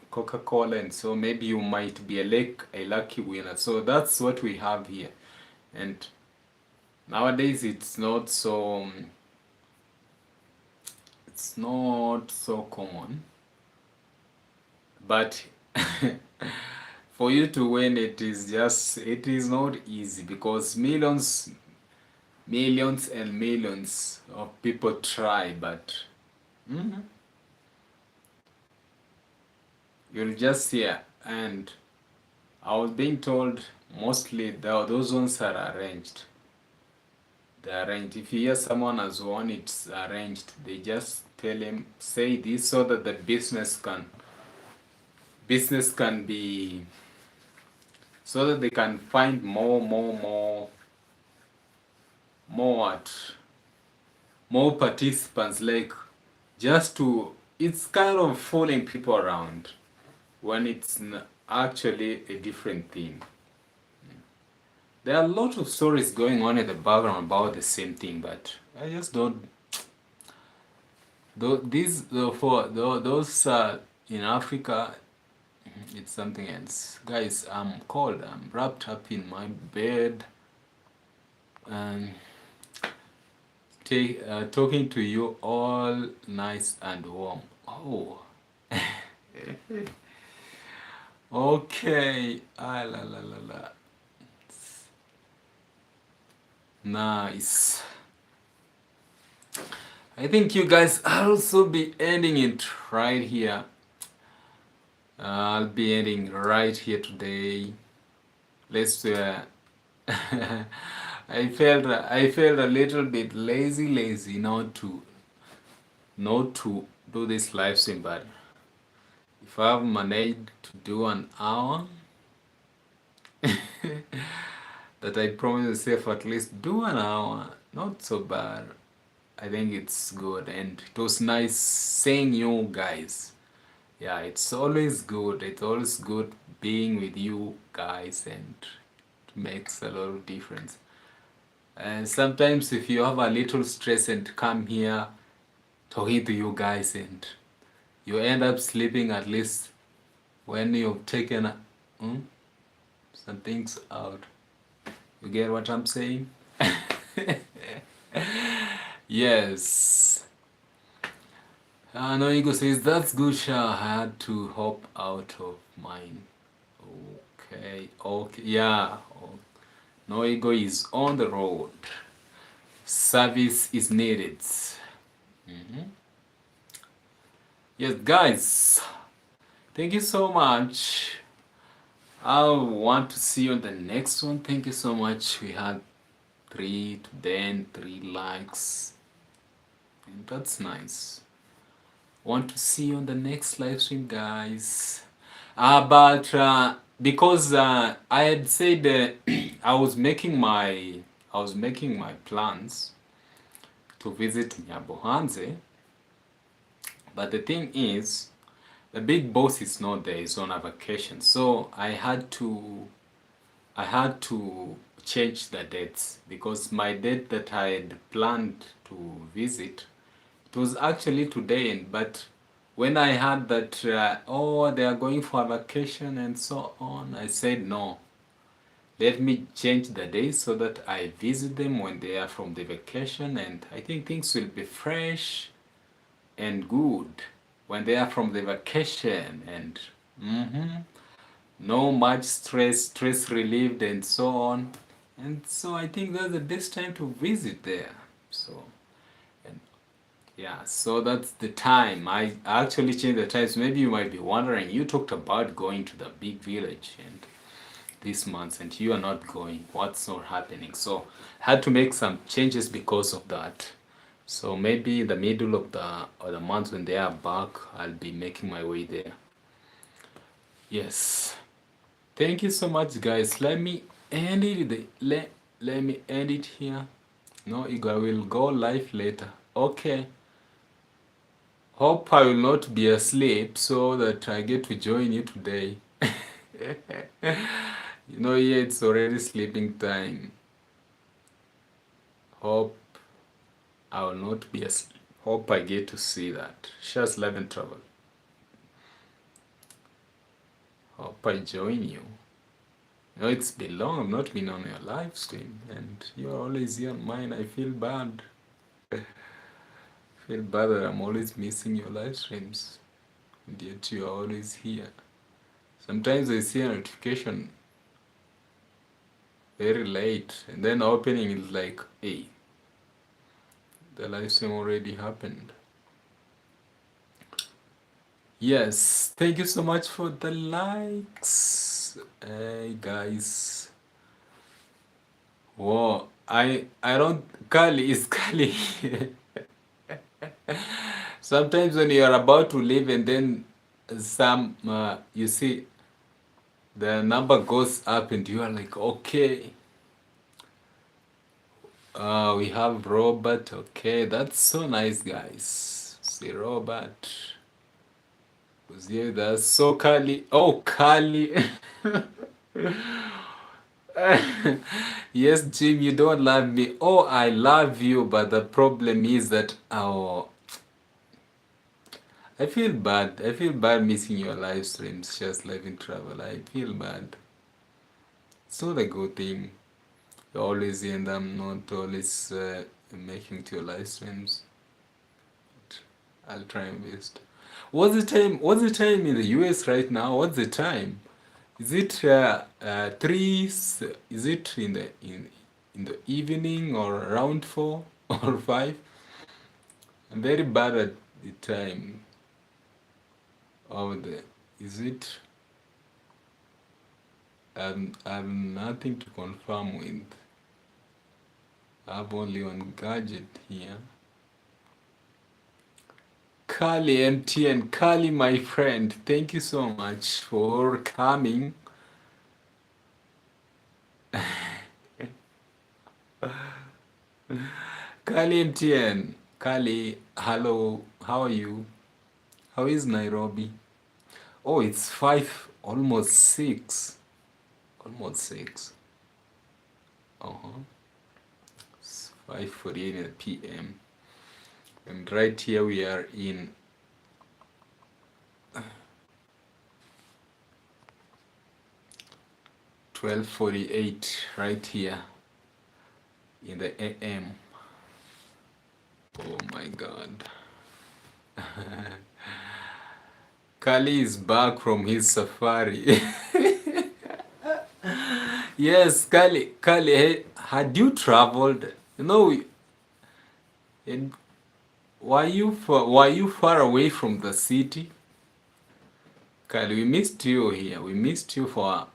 Coca-Cola, and so maybe you might be a lucky winner. So that's what we have here, and nowadays it's not so common, but for you to win it is not easy because millions and millions of people try, but you'll just hear and I was being told mostly those ones are arranged. They're arranged. If you hear someone has won, it's arranged. They just tell him say this so that the business can be, so that they can find more what more participants, like just to, it's kind of fooling people around when it's actually a different thing. There are a lot of stories going on in the background about the same thing, but I just don't. Those in Africa, it's something else. Guys, I'm cold. I'm wrapped up in my bed and talking to you all nice and warm. Oh, okay. Ah, la la la la. Nice. I think you guys, I'll also be ending it right here. I'll be ending right here today. Let's. I felt a little bit lazy not to do this live stream, but if I've managed to do an hour, that I promised myself at least do an hour, not so bad. I think it's good, and it was nice seeing you guys. Yeah, it's always good. It's always good being with you guys, and it makes a lot of difference. And sometimes if you have a little stress and come here talking to you guys, and you end up sleeping at least when you've taken some things out. You get what I'm saying? Yes. No ego says that's good, Sha. I had to hop out of mine. Okay, yeah. No ego is on the road. Service is needed. Yes, guys. Thank you so much. I want to see you on the next one. Thank you so much. We had 3 likes. And that's nice. Want to see you on the next live stream, guys. But because I had said I was making my plans to visit Nyabohanze, but the thing is, the big boss is not there; he's on a vacation. So I had to change the dates, because my date that I had planned to visit, it was actually today, but when I heard that they are going for a vacation and so on, I said no. Let me change the day so that I visit them when they are from the vacation, and I think things will be fresh and good when they are from the vacation, and no much stress relieved and so on. And so I think that's the best time to visit there. So, and yeah, so that's the time. I actually changed the times. Maybe you might be wondering, you talked about going to the big village and this month, and you are not going. What's not happening? So I had to make some changes because of that. So maybe in the middle of the month when they are back, I'll be making my way there. Yes. Thank you so much, guys. Let me end it. Let me end it here. No, I will go live later. Okay. Hope I will not be asleep so that I get to join you today. Yeah, it's already sleeping time. Hope I will not be asleep. Hope I get to see that. Shares live and travel. Hope I join you. It's been long. I've not been on your live stream, and you're always here on mine. I feel bad. I feel bad that I'm always missing your live streams, and yet you are always here. Sometimes I see a notification very late, and then opening is like, hey, the live stream already happened. Yes, thank you so much for the likes. Hey guys. Whoa, I don't Kali is Kali. Sometimes when you are about to leave and then some you see the number goes up and you are like, okay, we have Robert. Okay, that's so nice, guys. See Robert. Was here? That's so Kali. Oh, Kali. Yes, Jim, you don't love me. Oh, I love you, but the problem is that I feel bad. I feel bad missing your live streams, just living travel. I feel bad. It's not a good thing. You always here and I'm not always making to your live streams. But I'll try my best. What's the time? What's the time in the US right now? What's the time? Is it three? Is it in the evening or around 4 or 5? I'm very bad at the time of the. Is it? I've nothing to confirm with. I have only one gadget here. Kali MTN, Kali my friend, thank you so much for coming. Kali MTN, Kali, hello, how are you? How is Nairobi? Oh, it's 5, almost 6. Almost 6. Uh-huh. It's 5:48 p.m. And right here we are in 12:48 right here in the AM. Oh my God. Kali is back from his safari. Yes, Kali, hey, had you traveled? You know, and were you far away from the city? Kali, we missed you here. We missed you for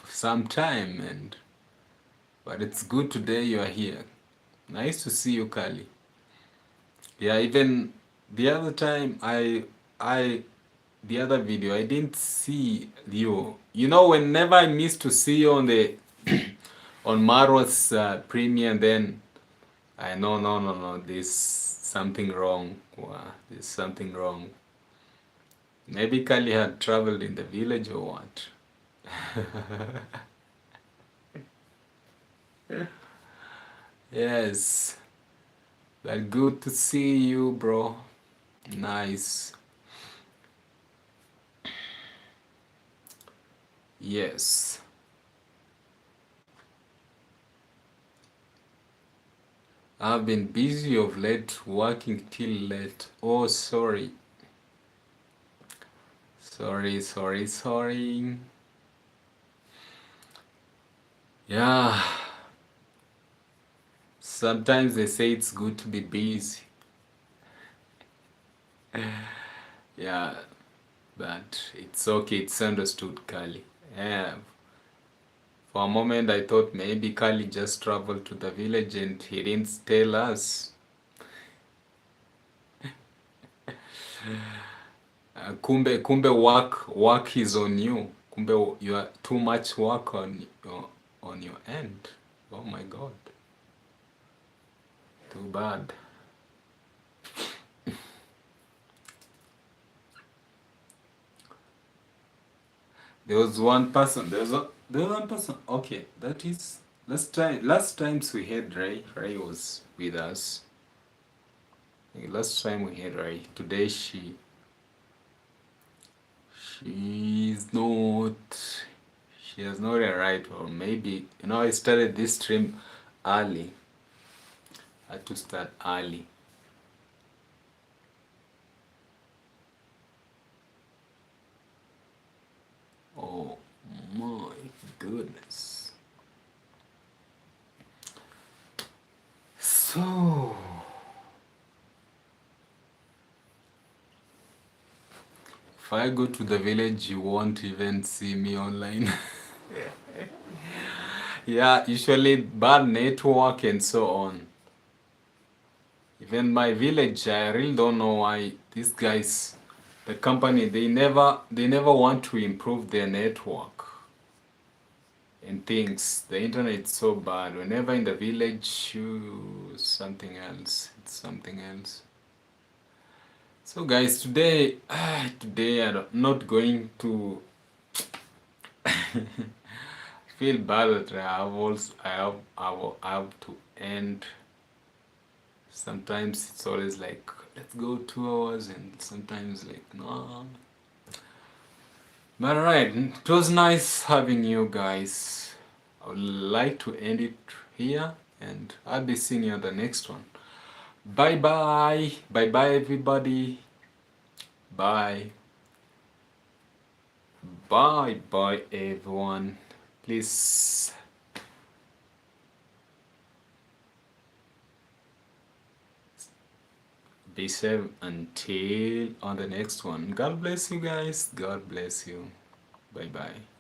some time, but it's good today you are here. Nice to see you, Kali. Yeah, even the other time I the other video I didn't see you. You know, whenever I miss to see you on the on Marwa's premiere, then I know no, there's something wrong. Wow, there's something wrong. Maybe Kali had traveled in the village or what? Yes, but good to see you, bro. Nice. Yes. I've been busy of late, working till late. Oh, sorry. Sorry. Yeah. Sometimes they say it's good to be busy. Yeah, but it's okay. It's understood, Kali. Yeah. For a moment, I thought maybe Kali just traveled to the village and he didn't tell us. Kumbe work is on you. Kumbe you are too much work on your end. Oh my God. Too bad. There was one person. There was one person. Okay, that is last times we had Ray. Ray was with us. Last time we had Ray. Today she's not. She has not arrived, or maybe I started this stream early. I had to start early. Oh my goodness. So If I go to the village, you won't even see me online. Yeah, usually bad network and so on. Even my village, I really don't know why these guys, the company, they never want to improve their network and things. The internet is so bad. Whenever in the village, something else. It's something else. So guys, today I'm not going to feel bad that I have to end. Sometimes it's always like let's go 2 hours, and sometimes like no. But alright, it was nice having you guys. I would like to end it here, and I'll be seeing you on the next one. Bye bye. Bye bye everybody. Bye. Bye bye everyone. Please be safe until on the next one. God bless you guys. God bless you. Bye bye.